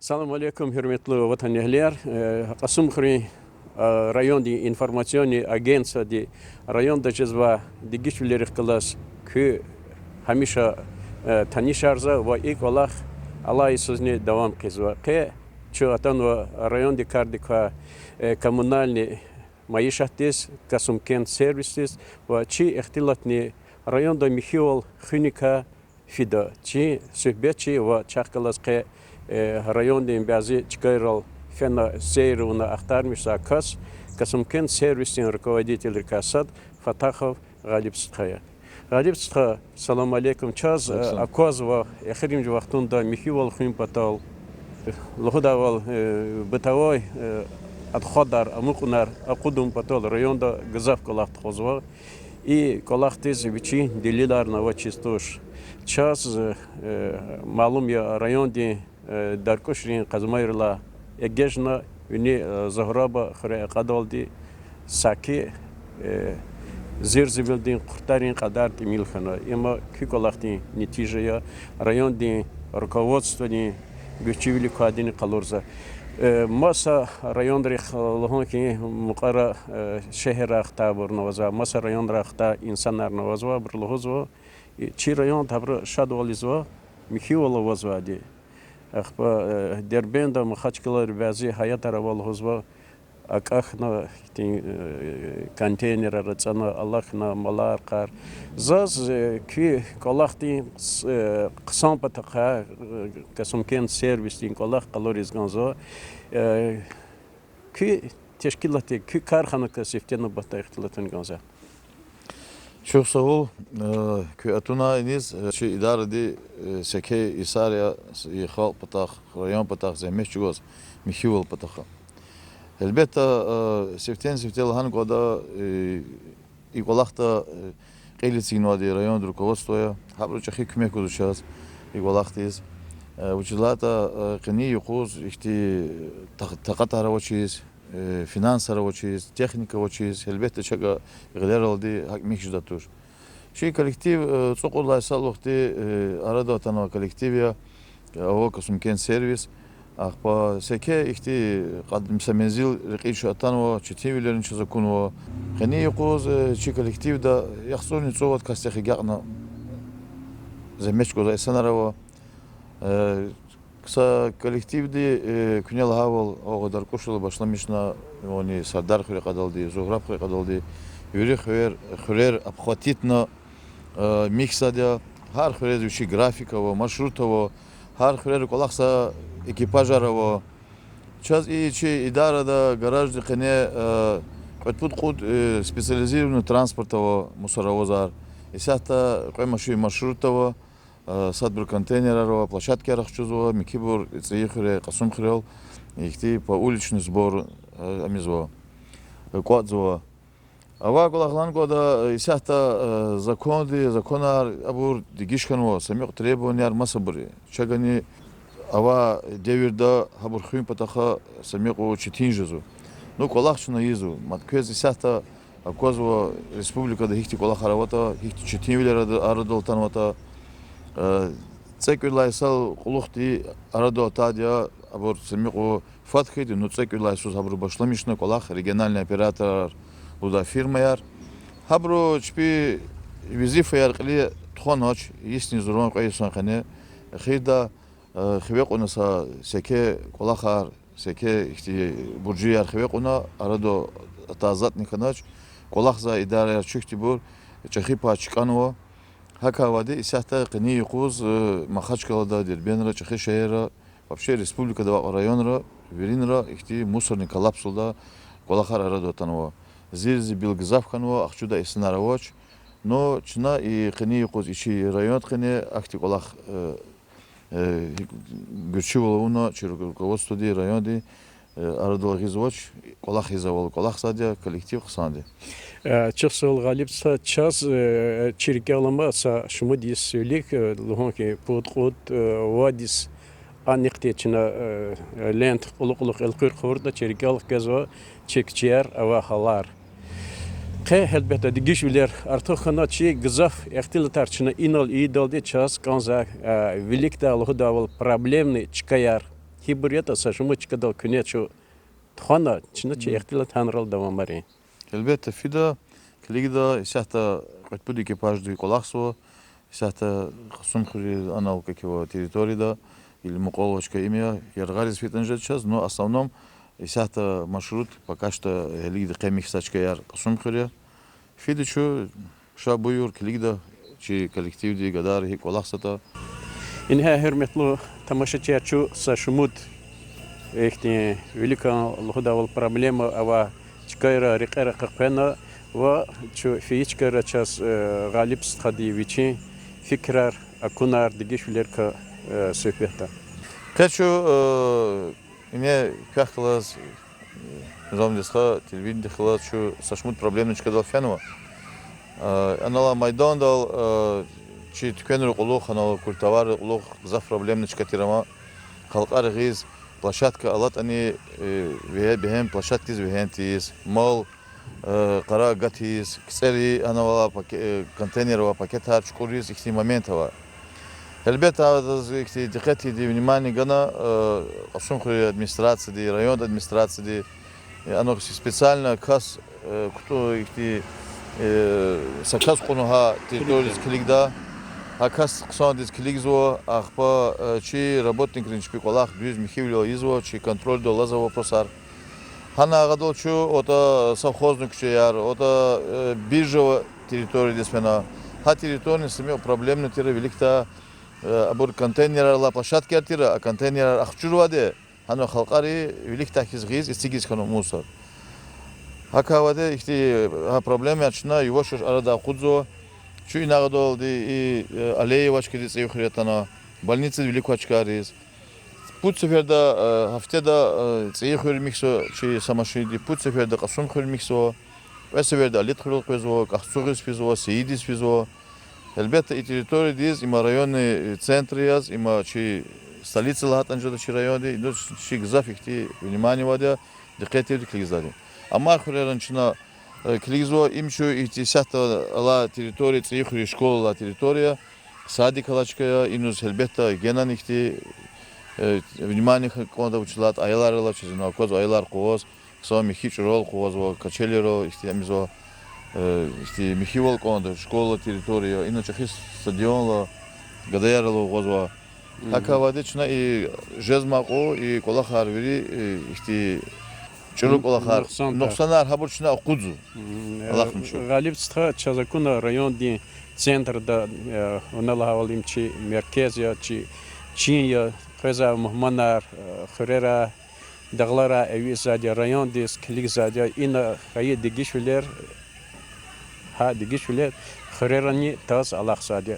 Assalomu alaykum, hurmatli vatandoshlar. Qasumxuri rayonning informatsion agentsiyasi rayonda jizva digishlar qilas ku hamisha tanisharza va ilk olax alay so'zni davom qilizva. Чуатан va rayonda kardika kommunalni maishatis Kasumkent services va chi ixtilatni rayonda Mixol Xunika Fida chi suhbatchi va chaqqilas районный базе Чкайрал Фена Сейруна Ахтармиса Кас, Касумкент сервисный руководитель Касад Фатахов Галибстхая. Галибстха, салам алейкум, час Аквазва, Яхрим Джвахтунда, Михивал Хим Патал, Лохудавал Бытовой, Адходар, Амукунар, Акудум Патал, районда Газав Калахт Хозва и Калахтиз Вичи, Делилар Навачистуш. Час малум я районде Даркошрин Казмайрла Егежна Вини Захраба Хре Кадалди Саки Зирзибилдин Куртарин Кадарти Милхана Има Киколахти Нитижая районди руководствони Гучивили Кадини Калурза Маса райондрих Лохонки Мукара Шехера Ахтабур Наваза Маса райондра Ахта инсанар Навазва Брлохозва Чи район табр Шадуализва Михиола Вазвади Ахпа Дербенда Махачкалар Бази Хаят Аравалхозва Акахна контейнер Рацана Аллахна Маларкар Заз Ки Калахти Ксан Патаха Касумкент сервис Колах Калорис Ганзо Ки Тешкилати Ки Кархана Касифтена Бата Ихтилатан Ганза Çok sağ ol. Atuna iniz şu idare di seke isarya yıkal patak rayon patak zemiş çugoz Mihivol pataka. Elbette seftel han koda ikolakta qeylitsin vadi rayon rukovodstoya habru çakhi kümek oluşaz ikolaktayız. Uçulata qini yuquz ihti taqat aravaçiz finans aravaçiz, texnika aravaçiz, elbette çaga iqdar aldı hakmik judatur. Şey kolektiv çok olaysa lokti arada atan kolektiviya o Kasumkent servis Ахпа секе ихти qadim semenzil riqish atan o çetivilerin çözakun o qani yuquz çi kolektivda yaxsuni çovat kastekhi gaqna zemeç goza sanarava Kısa kolektivdi Künel Haval o kadar koşulu başlamışna oni Sardar xure qadaldi, Zuhrab xure qadaldi, Yuri xurer abxatitna miksadya har xurer ushi grafikovo, marshrutovo, har xurer kolaqsa ekipajaraво. Час içi idarada garajdi qene qutbut qud специализированный транспортово мусоровозар. Исата qemashi marshrutovo Садбр контейнеров, площадки Рахчузова, Микибур, Цеихре, Касумхрел, ихти по уличный сбор Амизова, Куадзова. Ава Гулахлан года исяхта законар абур дигишканво, самих требований армасабури. Чагани ава деверда абур хуим патаха самих учитинжезу. Ну колахчна изу, маткез исяхта Акозова республика да ихти колахаравата, ихти читинвилера арадолтанвата. Цеквилайсал quluqti arada otadya abur semiko fatkhidi no цеквилайсус abur başlamışna kolaq regionalный operator uda firmayar habru çpi vizifa yarqli txonoch yisni zurun qoysan qane xida xweq onasa seke kolaqar seke ihti burcu yar xweq ona arada tazatni kanach kolaqza idare çükti bur çexipa çıkanvo Хакавади исяхта qini yuquz Махачкалада Дербенра Чахи шehra вообще республикада районра веринра ихти мусорный коллапсулда колахар арада отанова зирзи билгзавханова ахчуда иснаравоч но чна и qini yuquz ичи район qini акти колах гучиволуна руководство ди районди арада гизоч колах изавол колах садя коллектив хсанди Часол Галибса час чиркаламаса шумудис сулик лохонки подход вадис аниктечна лент улук элкыр хорда чиркал газва чекчер ава халар Qe elbette digişviler artık hana çi gızaf ihtilatlarçına inal idaldi ças kanza birlikte Allah'u daval problemni çıkayar Hibburiyata saşımı çıkadal küne çu txana çına çı ihtilat hanral davamari. Elbette fida klигда исахта qatbudi ekipajdi qolaqso исахта qasum khuri анал как его территория или Муколочка имя Яргалис фитанжет сейчас, но в основном исахта маршрут пока что лигда qemix сачка яр qasum khuri фидичу шабуюр klигда чи коллективди гадар hi qolaqsata. İnha hürmetli tamaşaçı saşımut ихти велика лухдавал проблема ава чкайра рикара қақпена ва чу фичкара час галиб стхадивичи фикрар акунар дигишвлерка сөйпехта. Качу ине кахлас зомдисха телевидение хлас чу сашмут проблемничка дал фенова. Анала майдан дал чи тукенер улух анала культавар улух за проблемничка тирама халқар гиз площадка алат они бехем площадкиз бехентиз мол қара гатиз ксери анала контейнерова пакетар чукуриз ихти моментова. Elbette dikkati di внимание гана qasum khuri администрации di rayon администрации di ano специально kas kutu ихти sakas qonuha территорияс клигда акас qsandis клигзо ахпа чи работник ринчпи qolaq düz mixivlo izvo чи контроль до лаза вопросар хана гадол чу ота совхозник чуяр ота биржева территория десмена ха территория сами проблемный тира великта абур контейнерла площадка тира а контейнер ахчурваде хана халқари великта хиз гиз истигиз кано мусор hakavade ихти проблема ачна ювошуш арада худзо чу инагадол ди алеевачки цейхриятана больница великвачкарис пут сеферда хафтеда цейхрмиксо чи самашиди пут сеферда qasum khurmikso весеверда литхрул пезо кахцугис пезо сеидис пезо elbette территория диз има районные центры яз има чи столица латанжода чи районы но чи гзаф ихти внимание вада диккатли клигзади Амар хуреранчина клигзо имчу ихти сахта ала территория цейхри школа территория садик алачкая инус elbette генан ихти внимание конда учлат айларла чизно коз айлар коз сами хичрол коз качелеро ихти амизо ихти михивол конда школа территория иначе хис стадионла гадаярло козва такавадечна и жезмако и колахарвери ихти чуру колахар ноксанар хабурчна кудзу алахмчу галибстха чазакуна район ди центр да оналавалимчи меркезия чи чиня Хеза Мухманар, Хурера, Даглара, Эвизади, район дис, Клигзади, ина хае дигишвилер, Хурера не таз Аллахсади.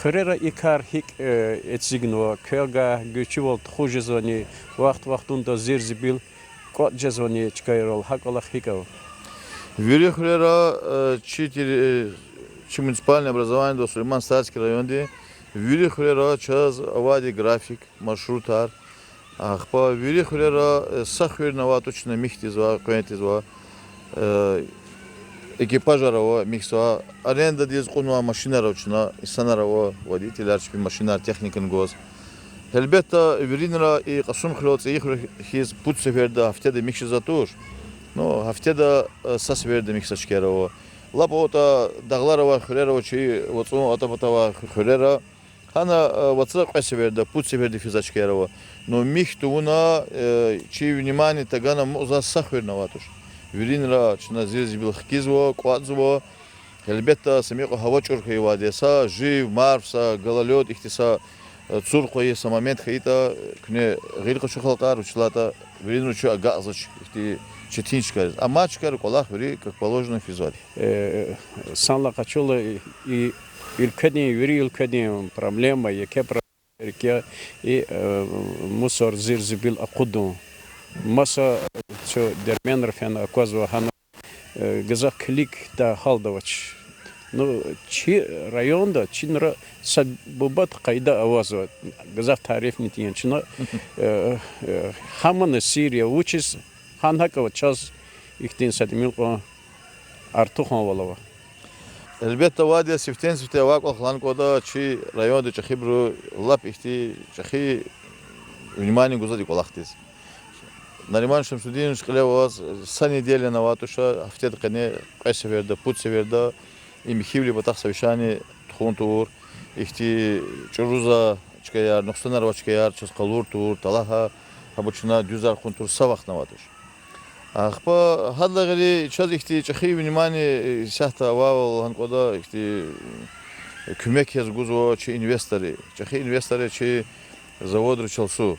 Хурера икар хик этсигно, Кёга, Гючивол, Тхужизони, вахтунда зирзибил, Кот Джезони, Чкайрол, Хак Аллах хикав. Вери Хурера, чи муниципальное образование до Сулейман Статский район ди, Вири хурера час авади график маршрутар ахпа вири хурера сахвер наваточна михтизва коентизва экипажарова михсва аренда диз qunwa машинарочна исанарова водителяр чпи машинар техникан гоз elbette виринра и qasum khlots их хиз пут сеферда hafteda михшизатуш но hafteda сас верда михсачкерова лапота дагларова хурерова чи воцу атапатава хурера Хана ватса қасеверда, пут северди физачкерова. Но михтуна чи внимание тагана за сахверна ватуш. Виринра чна зирзи бил хкизво, квадзво. Элбетта самико хавачурха и вадеса, жив, марфса, галалёд, ихтиса цурхо и самомент хаита, кне гилка шухалкар, учлата, виринру чу агазач, ихти четинчкар. А мачкар колах вири, как положено физади. Санла качула и ülkenin problema яке и мусор зирзибил акуду маса чо дерменер фен аквазва хана газах клик да халдавач ну чи районда чинра сабубат кайда авазва газах тариф нитин чина хамана Сирия учис ханхакова час ихтин садмилко артухан валава Elbette vadiye siften vakı klan koda çi rayonda çi xibru lap ihti çi внимание гузади колахтис. Нариман Шамсудинович Клевоз са недели на ватуша афтет кане кайсеверда путсеверда и михивли батах совещание тхунтур ихти чуруза чкаяр нухстанар вачкаяр час калур тур талаха обычно дюзар хунтур савах на ватуш. Ахпа хадлагали час ихти чахи внимание сяхта вавал ханкода ихти kümek yaz guzo чи инвесторы чахи инвесторы чи заводру чалсу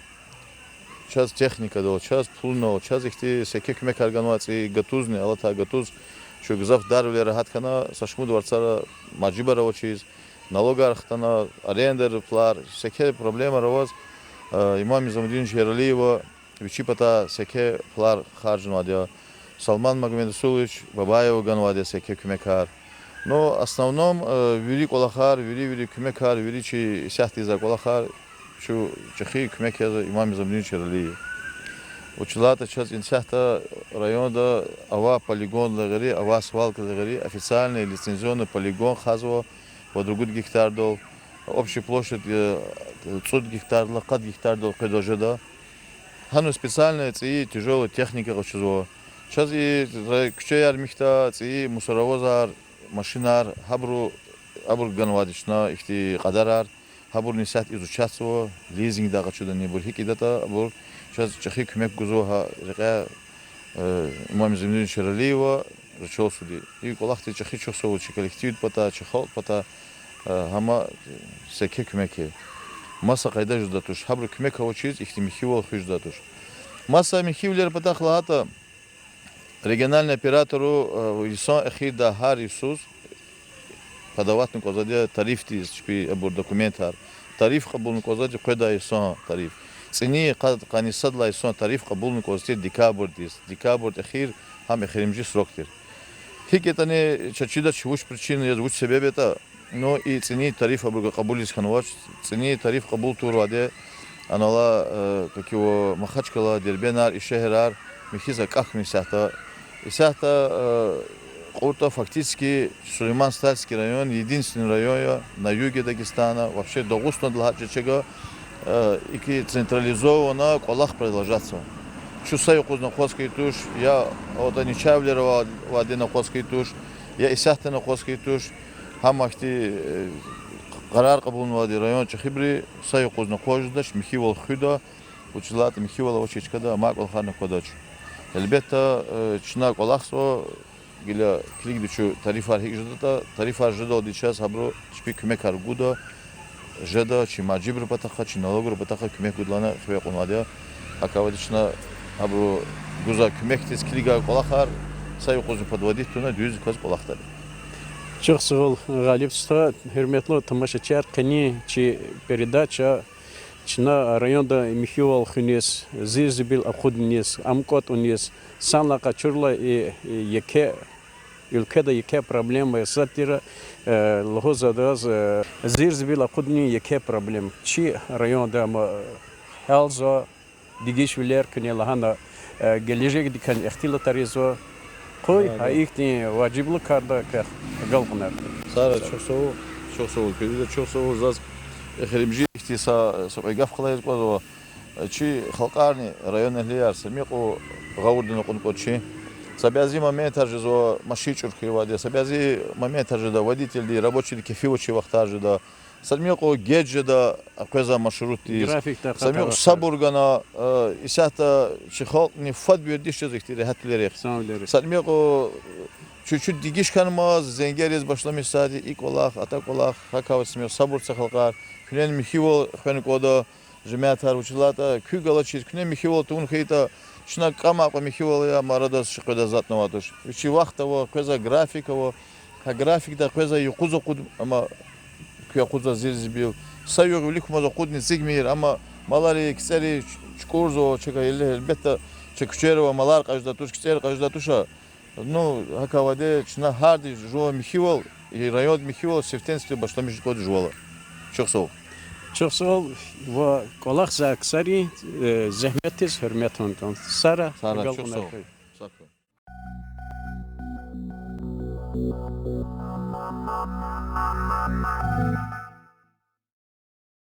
час техника дол час пулно час ихти секе kümek организации гатузны алата гатуз şu gzaf darvlere hatkana saşmud vartsara majibara ochiz налога архтана арендер плар секе проблема раваз имам Изамудин Шералиева вичипата секе плар харжнадя Салман Магомедусулович Бабаева ганвадя секе kümek. Но основном вири колахар, вири kümek, вири чи сяхти за колахар, şu чахи kümek yazı İmam Izamudin Şeraliyev. Училата час инсяхта районда ава полигон лагари, ава свалка лагари, официальный лицензионный полигон хазво, по другут гектар дол, общая площадь 100 гектар, лакат гектар дол кедожеда. Хану специальная ци тяжелая техника гочузо. Час и кучаяр михта ци мусоровозар, машинар, хабру ганвадична ихти кадарар, хабру нисят изучаться, лизинг да гочуда не был хикидата, абур час чахи kümek гузоха река имам Изамудин Шералиева речол суди. И колахти чахи чохсовучи коллектив пата чахол пата хама секе kümek. Masa kayda judatuş. Habru kümek havoçiz ihti mihivol hujdatуш. Masa mihivler pata xlahata региональный оператору исон эхида хар Исус подаватник озаде тариф тиз чпи абур документар. Тариф кабулник озаде кайда исон тариф. Цени канисадла исон тариф кабулник озаде декабр тиз. Декабр эхир хам эхиримжи сроктир. Хикетане чачида чвуш причина язвуч себебета, но и цени тариф абур кабулис ханвач, цени тариф кабул турваде анала как его Махачкала, Дербенар и Шехерар михиза как мисята. Исяхта Курта фактически Сулейман-Стальский район, единственный район на юге Дагестана, вообще до Густон-Длагачечега, и централизованно колах продолжаться. Чусаю Кузнаховский туш, я от Аничавлерова воды на Кузнаховский туш, я Исяхта на Кузнаховский туш, хамахти Карар Кабун воды район Чахибри, Саю Кузнаховждаш, Михивол Худа, училата Михивола Очечкада, Маквал Харна Кодач. Elbette çına kolakso gila klik şu tarifar hicrata tarifar jeda diças habro çpi kümek arguda jeda çi macibr pataka çi nalogr pataka kümek gudlana xwe qonadiya akavadişna habro guza kümek tes kliga kolakar sayı qozu podvodit tuna düz koz kolaktar. Çok sağ ol Galip Usta, hürmetli tamашачар, kani çi передача Чина районда Михивол хунес, зизбил абхуднес, амкот унес, санла качурла и яке ülkede яке проблема сатира лохозадаз зизбил абхудни яке проблем. Чи районда хелзо дигишвилер кнелахана gelecek diken ihtilatarizo koy ha ihti vacibli karda galqnar. Sara çok soğuk, köyde çok soğuk zaz. Херимжи ихтиса сопайгав хлаез козо чи халкарни район эхлияр самиқу гаурдино кункочи сабязи момент ажизо машичур хиваде сабязи момент ажида водитель рабочий кефивочи вахтажида самиқу геджида аквеза маршрути самиқу сабургана исята чи халкни фад бирдишез ихтире хатлерих самиқу чуть-чуть дигиш канмаз зенгерез башламиш сади иколах атаколах хакавс мир сабурца халкар Күнен Михивол хвен кода жмятар училата күгалачир күнен Михивол тун хейта шна кама по Михивол я марадас шкода затноватуш. Вичи вахтаво коза графиково, ха график да коза юкузо куд ама куза зирзбил. Саю велик мазо кудни сигмир ама малари ксери чкурзо чека элбетта чекчерова малар каждатуш ксер каждатуша. Ну хакаваде шна харди жо Михивол и район Михивол севтенстве башламиш код жвала. Çok sağ ol. Çok sağ ol. Ve kolak zaksari zahmetiz hürmet ondan. Sara çok sağ ol. Sağ ol.